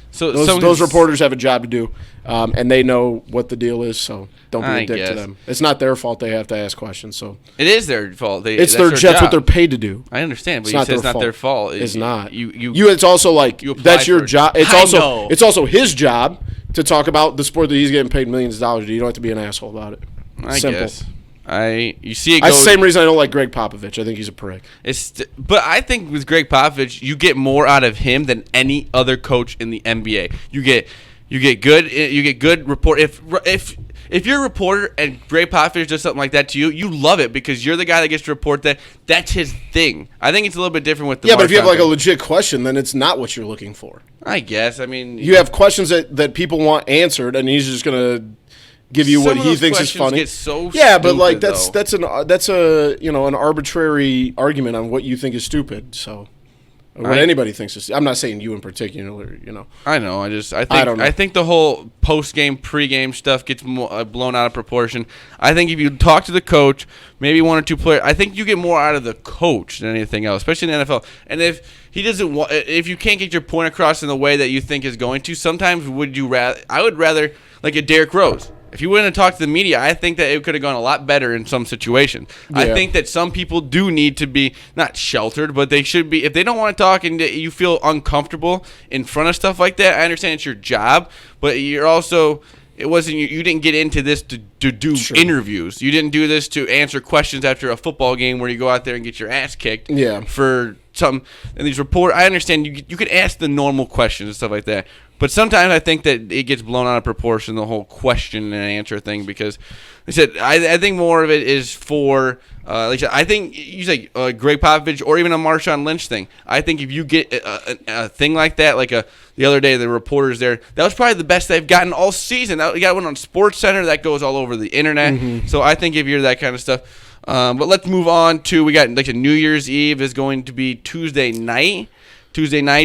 So those reporters have a job to do, and they know what the deal is, so don't be a dick to them. It's not their fault they have to ask questions. So it is their fault. That's what they're paid to do. I understand, but it's not their fault. It's not. It's also like that's your job. It's also his job to talk about the sport that he's getting paid millions of dollars to. You don't have to be an asshole about it. Simple. Guess. You see it go. That's the same reason I don't like Greg Popovich. I think he's a prick. But I think with Greg Popovich, you get more out of him than any other coach in the NBA. You get good report. If you're a reporter and Greg Popovich does something like that to you, you love it because you're the guy that gets to report that. That's his thing. I think it's a little bit different with the but if you have like a legit question, then it's not what you're looking for. I guess. I mean, you have questions that people want answered, and he's just gonna give you what he thinks is funny. Get so but like that's an arbitrary argument on what you think is stupid. So what anybody thinks is. I'm not saying you in particular. I know. I think the whole post-game, pre-game stuff gets blown out of proportion. I think if you talk to the coach, maybe 1 or 2 players, I think you get more out of the coach than anything else, especially in the NFL. And if he doesn't, if you can't get your point across in the way that you think is going to, sometimes I would rather like a Derrick Rose. If you wouldn't have talked to the media, I think that it could have gone a lot better in some situations. Yeah. I think that some people do need to be not sheltered, but they should be. If they don't want to talk and you feel uncomfortable in front of stuff like that, I understand it's your job, but you're also it wasn't you didn't get into this to do interviews. You didn't do this to answer questions after a football game where you go out there and get your ass kicked. Yeah. For some and these reporters, I understand you could ask the normal questions and stuff like that, but sometimes I think that it gets blown out of proportion, the whole question and answer thing, because like I said, I think more of it is for like I said, I think you say Greg Popovich or even a Marshawn Lynch thing. I think if you get a thing like that, like the other day the reporters there, that was probably the best they've gotten all season. We got one on SportsCenter that goes all over the internet. Mm-hmm. So I think if you're that kind of stuff. But let's move on to, we got like a New Year's Eve is going to be Tuesday night.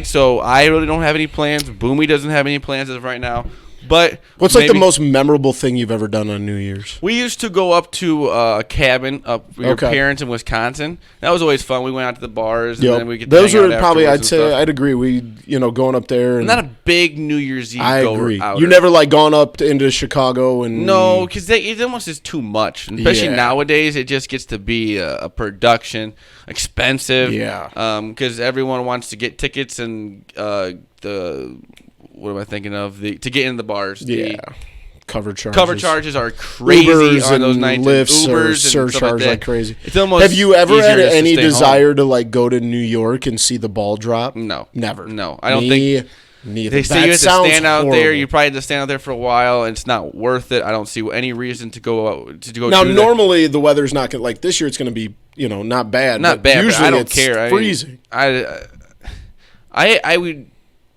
So I really don't have any plans. Boomy doesn't have any plans as of right now. But what's like the most memorable thing you've ever done on New Year's? We used to go up to a cabin up with your parents in Wisconsin. That was always fun. We went out to the bars and then we could those were probably, I'd say, I'd agree. We, going up there. And I'm not a big New Year's Eve I agree. You never like gone up into Chicago and no, because it almost is too much. Especially nowadays, it just gets to be a production, expensive. Yeah. Because everyone wants to get tickets and what am I thinking of? To get in the bars. Cover charges. Cover charges are crazy Ubers on those nights. Lifts Ubers or and surcharge like, like crazy. It's almost have you ever had any to desire to like go to New York and see the ball drop? No. Never. No. I don't think. Neither. They say you have to stand out there. You probably have to stand out there for a while, and it's not worth it. I don't see any reason to go out to go. Now, normally the weather's not going to, like this year. It's going to be not bad. Not bad. Usually I don't it's care. Freezing.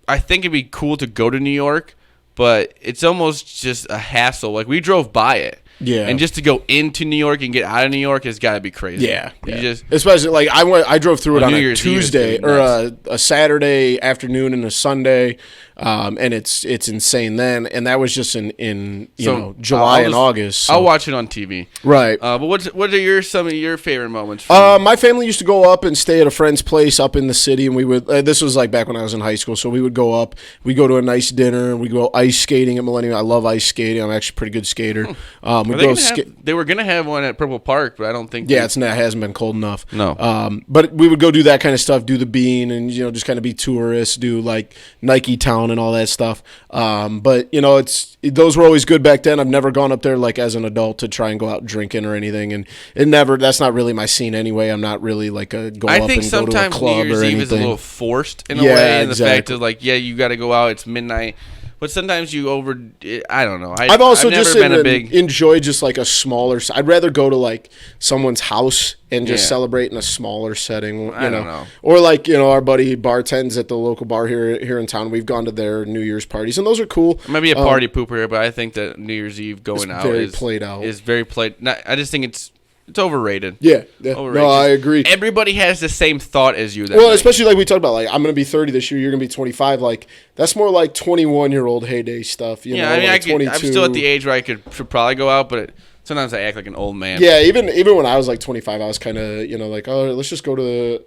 I think it'd be cool to go to New York, but it's almost just a hassle. Like we drove by it. Yeah. And just to go into New York and get out of New York has got to be crazy. Yeah. You just, especially like I drove through it on a Tuesday or nuts. a Saturday afternoon and a Sunday, and it's insane then. And that was just in July and August. So. I'll watch it on TV. Right. But what are some of your favorite moments? My family used to go up and stay at a friend's place up in the city, and we would. This was like back when I was in high school, so we would go up. We go to a nice dinner. We go ice skating at Millennium. I love ice skating. I'm actually a pretty good skater. They were gonna have one at Purple Park, but I don't think. Yeah, it hasn't been cold enough. No. But we would go do that kind of stuff, do the bean, and just kind of be tourists, do like Nike Town and all that stuff. But those were always good back then. I've never gone up there like as an adult to try and go out drinking or anything, and that's not really my scene anyway. I'm not really like a go up and go to a club or anything. I think sometimes New Year's Eve is a little forced in a way, and the fact of like, you got to go out. It's midnight. But sometimes I don't know. I've also just enjoyed just like a smaller. I'd rather go to like someone's house and just celebrate in a smaller setting. I don't know. Or like our buddy bartends at the local bar here in town. We've gone to their New Year's parties and those are cool. I might be a party pooper here, but I think that New Year's Eve going out is played out. Is very played. I just think it's overrated. Yeah. Overrated. No, I agree. Everybody has the same thought as you. Especially like we talked about, like I'm going to be 30 this year. You're going to be 25. Like that's more like 21-year-old heyday stuff. I mean, I'm still at the age where I should probably go out, but sometimes I act like an old man. Yeah, even when I was like 25, I was kind of like, oh, let's just go to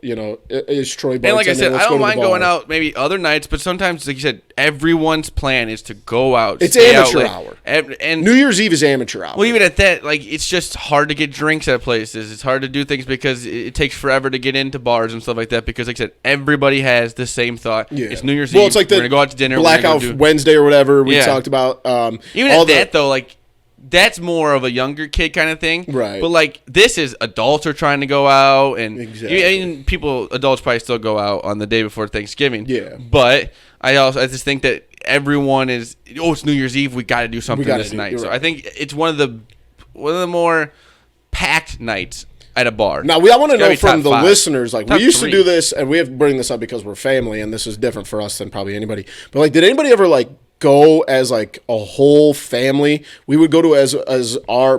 is Troy bartending. And like I said, I don't mind going out maybe other nights, but sometimes like you said, everyone's plan is to go out. It's amateur hour. And New Year's Eve is amateur hour. Well, even at that, like it's just hard to get drinks at places. It's hard to do things because it takes forever to get into bars and stuff like that. Because like I said, everybody has the same thought. Yeah. It's New Year's Eve. Well, it's like we're gonna go out to dinner. Blackout Wednesday or whatever we talked about. Even at that though, like. That's more of a younger kid kind of thing. Right. But, like, this is adults are trying to go out. And exactly. Adults probably still go out on the day before Thanksgiving. Yeah. But I just think that everyone is, it's New Year's Eve. We got to do something this night. So I think it's one of the more packed nights at a bar. Now, I want to know from the listeners, like, we used to do this, and we have to bring this up because we're family, and this is different for us than probably anybody. But, like, did anybody ever, like, go as like a whole family? We would go to as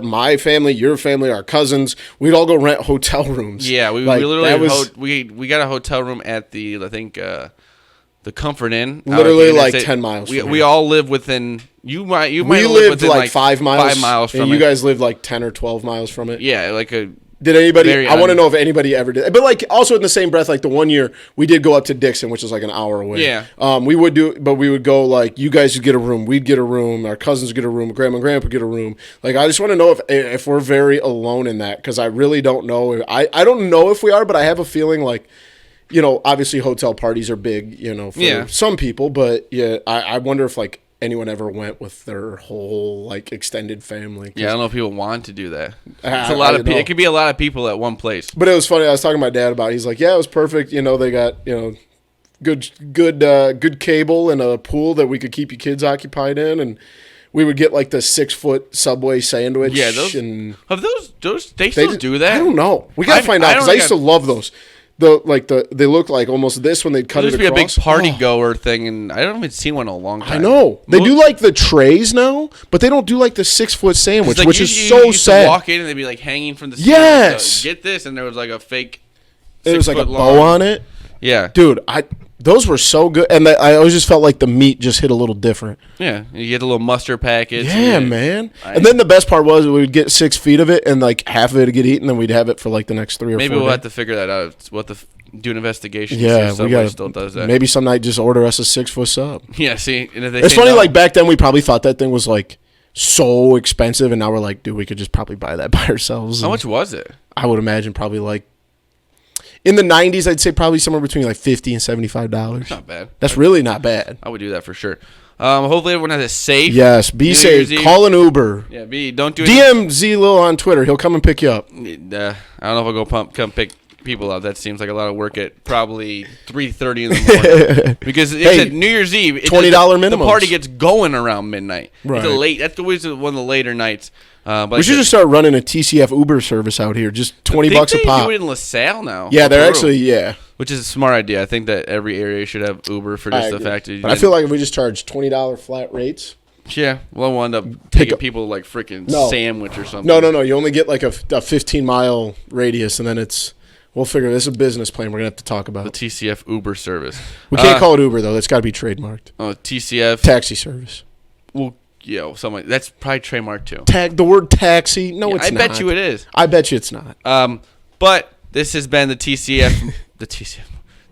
my family, your family, our cousins. We'd all go rent hotel rooms. Yeah, we literally we got a hotel room at the the Comfort Inn. Literally like 10 miles. We all live within. You might we live lived within like 5 miles. 5 miles from and it. You guys lived like 10 or 12 miles from it. Yeah, like a. Did anybody? I want to know if anybody ever did. But like, also in the same breath, like the one year we did go up to Dixon, which is like an hour away. Yeah. We would do, but we would go like you guys would get a room, we'd get a room, our cousins would get a room, grandma and grandpa get a room. Like I just want to know if we're very alone in that because I really don't know. I don't know if we are, but I have a feeling like. Obviously hotel parties are big, for some people, but yeah, I wonder if like anyone ever went with their whole like extended family. Yeah, I don't know if people want to do that. I It's a lot of don't know. It could be a lot of people at one place. But it was funny. I was talking to my dad about it. He's like, yeah, it was perfect. You know, they got, you know, good cable and a pool that we could keep your kids occupied in. And we would get like the 6-foot Subway sandwich. Yeah, those they still do that? I don't know. We got to find out because I used to love those. They look like almost this when they'd cut it There used to be a big across. party goer thing, and I haven't see one in a long time. I know. They do like the trays now, but they don't do like the 6-foot sandwich, Like, which you is so used sad. To walk in and they'd be like hanging from the ceiling. Yes. Get this, and there was like a fake. It was like a 6-foot bow long. on it. Yeah, Dude, those were so good, and I always just felt like the meat just hit a little different. yeah. You get a little mustard package. Yeah, man. And then the best part was we would get 6 feet of it, and like half of it would get eaten, and then we'd have it for like the next 3 or 4 Maybe days. we'll have to figure that out. It's do an investigation. Yeah, see if we got still does that. Maybe some night just order us a 6-foot sub. Yeah, see, and if they It's say funny, no- like back then we probably thought that thing was like so expensive, and now we're like, dude, we could just probably buy that by ourselves. How And much was it? I would imagine probably like in the 90s, I'd say probably somewhere between like $50 and $75. Not bad. That's really not bad. I would do that for sure. Hopefully everyone has a safe. Yes, be New safe. Year's Eve. Call an Uber. Yeah, don't do DM Z-Lil on Twitter. He'll come and pick you up. I don't know if I'll come pick people up. That seems like a lot of work at probably 3:30 in the morning. Because it's New Year's Eve. $20 minimums. The party gets going around midnight. Right. It's that's always one of the later nights. But We should just start running a TCF Uber service out here. Just $20 a They pop. do it in LaSalle now. Yeah, they're Peru, actually, yeah. which is a smart idea. I think that every area should have Uber for just the fact that. But I feel like if we just charge $20 flat rates. Yeah, we'll end up taking up- people like freaking No. sandwich or something. No. You only get like a 15-mile radius, and then we'll figure this is a business plan we're going to have to talk The about. TCF Uber service. We can't call it Uber, though. That's got to be trademarked. TCF. Taxi service. Well, something like that's probably trademark too. The word taxi. No, it's I not. bet you it is. I bet you it's not. But this has been the TCF,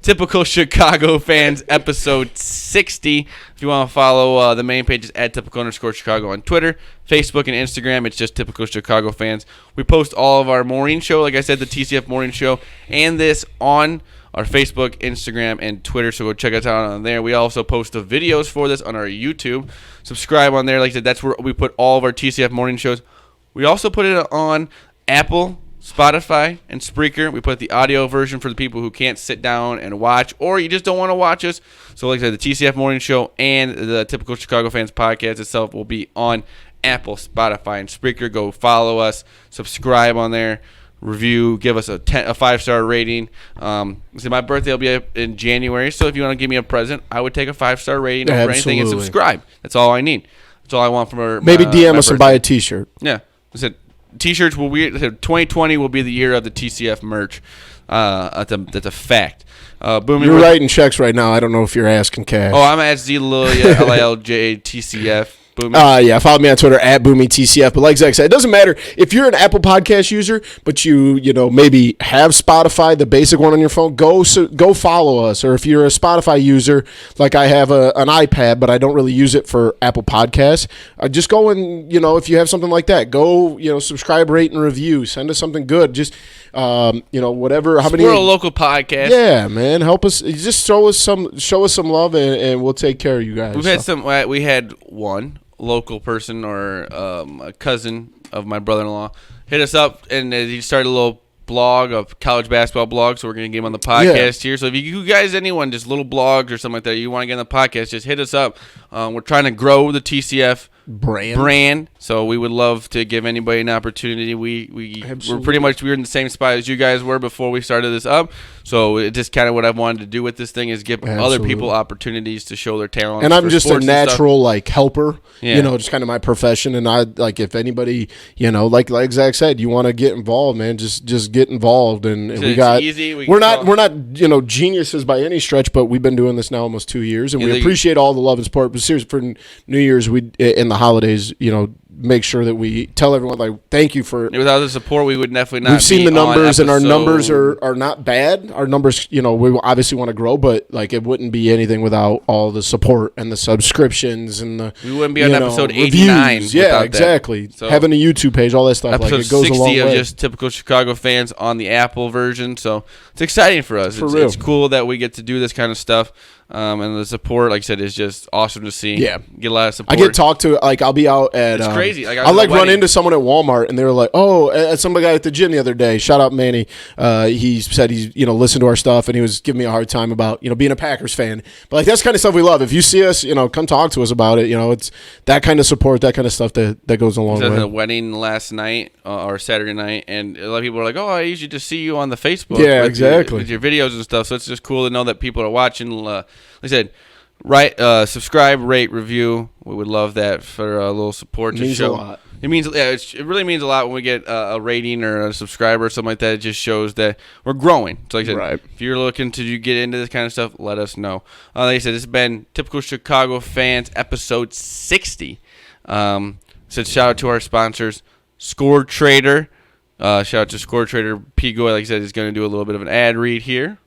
Typical Chicago Fans, episode 60. If you want to follow the main page, is at typical_Chicago on Twitter, Facebook, and Instagram. It's just Typical Chicago Fans. We post all of our morning show, like I said, the TCF morning show, and this on our Facebook, Instagram, and Twitter. So go check us out on there. We also post the videos for this on our YouTube. Subscribe on there. Like I said, that's where we put all of our TCF morning shows. We also put it on Apple, Spotify, and Spreaker. We put the audio version for the people who can't sit down and watch, or you just don't want to watch us. So like I said, the TCF morning show and the Typical Chicago Fans podcast itself will be on Apple, Spotify, and Spreaker. Go follow us, subscribe on there, review, give us a 5-star rating. So my birthday will be in January, so if you want to give me a present, I would take a 5-star rating over anything and Absolutely. subscribe. That's all I need. That's all I want from her. Maybe DM my us and birthday. buy a T-shirt. Yeah, I said T-shirts will be 2020 will be the year of the TCF merch. That's a fact. Boom. You're writing checks right now. I don't know if you're asking cash. Oh, I'm at Zlilia, LILJTCF. Boom. Yeah, follow me on Twitter at BoomyTCF. But like Zach said, it doesn't matter if you're an Apple Podcast user, but you maybe have Spotify, the basic one on your phone. Go follow us. Or if you're a Spotify user, like I have an iPad, but I don't really use it for Apple Podcasts, just go and if you have something like that, go subscribe, rate, and review. Send us something good. Just whatever. How many? We're a local podcast. Yeah, man. Help us. Just show us some love, and we'll take care of you guys. We had one local person or a cousin of my brother-in-law hit us up, and he started a little blog, a college basketball blog, so we're going to get him on the podcast here. So if you guys, anyone, just little blogs or something like that, you want to get on the podcast, just hit us up. We're trying to grow the TCF brand, so we would love to give anybody an opportunity. We're pretty much in the same spot as you guys were before we started this up, so it's just kind of what I wanted to do with this thing is give other people opportunities to show their talent. And I'm just a natural helper, Yeah. Just kind of my profession. And I if anybody, like Zach said, you want to get involved, man, just get involved. And we got easy. we're not geniuses by any stretch, but we've been doing this now almost 2 years, and we appreciate all the love and support. But seriously, for New Year's, we in the holidays, make sure that we tell everyone, like, thank you for. Without the support, we would definitely not. We've seen the numbers, and our numbers are are not bad. Our numbers, we obviously want to grow, but like it wouldn't be anything without all the support and the subscriptions and the. We wouldn't be on episode 89. Yeah, exactly. So, having a YouTube page, all that stuff, episode like it goes 60 a long of way. just typical Chicago fans on the Apple version. So it's exciting for us. It's cool that we get to do this kind of stuff. And the support, like I said, is just awesome to see. Yeah. Get a lot of support. I get talked to, like, I'll be out at. It's crazy. I'll run into someone at Walmart, and they were like, "Oh, some guy at the gym the other day. Shout out Manny. He said he's listened to our stuff, and he was giving me a hard time about being a Packers fan. But like that's kind of stuff we love. If you see us, come talk to us about it. It's that kind of support, that kind of stuff that goes a long way. I was at a wedding last night or Saturday night, and a lot of people were like, "Oh, I usually just see you on the Facebook. Yeah, exactly. With your videos and stuff." So it's just cool to know that people are watching. Like I said. Subscribe, rate, review. We would love that for a little support. It means a lot. It means, it really means a lot when we get a rating or a subscriber or something like that. It just shows that we're growing. So like I said, right. If you're looking to get into this kind of stuff, let us know. Like I said, this has been Typical Chicago Fans, episode 60. Shout out to our sponsors, Score Trader. Shout out to Score Trader. Pigo, like I said, is going to do a little bit of an ad read here.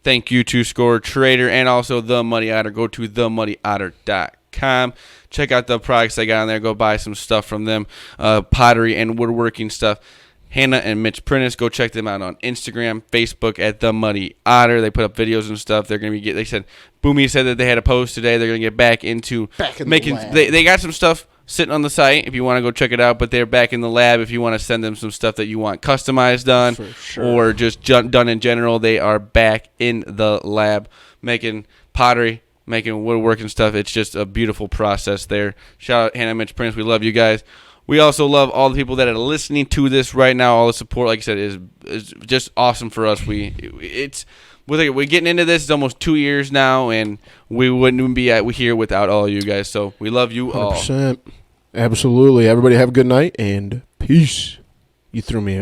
Thank you to Score Trader and also The Muddy Otter. Go to themuddyotter.com. Check out the products they got on there. Go buy some stuff from them. Pottery and woodworking stuff. Hannah and Mitch Prentice. Go check them out on Instagram, Facebook at The Muddy Otter. They put up videos and stuff. They're going to be. They said Boomy said that they had a post today. They're going to get back into making. They got some stuff sitting on the site if you want to go check it out, but they're back in the lab if you want to send them some stuff that you want customized done or just done in general. They are back in the lab making pottery, making woodworking stuff. It's just a beautiful process there. Shout out Hannah, Mitch Prince. We love you guys. We also love all the people that are listening to this right now. All the support, like I said, is just awesome for us. We're getting into this. It's almost 2 years now, and we wouldn't even be here without all you guys. So we love you 100%. All. Absolutely. Everybody have a good night, and peace. You threw me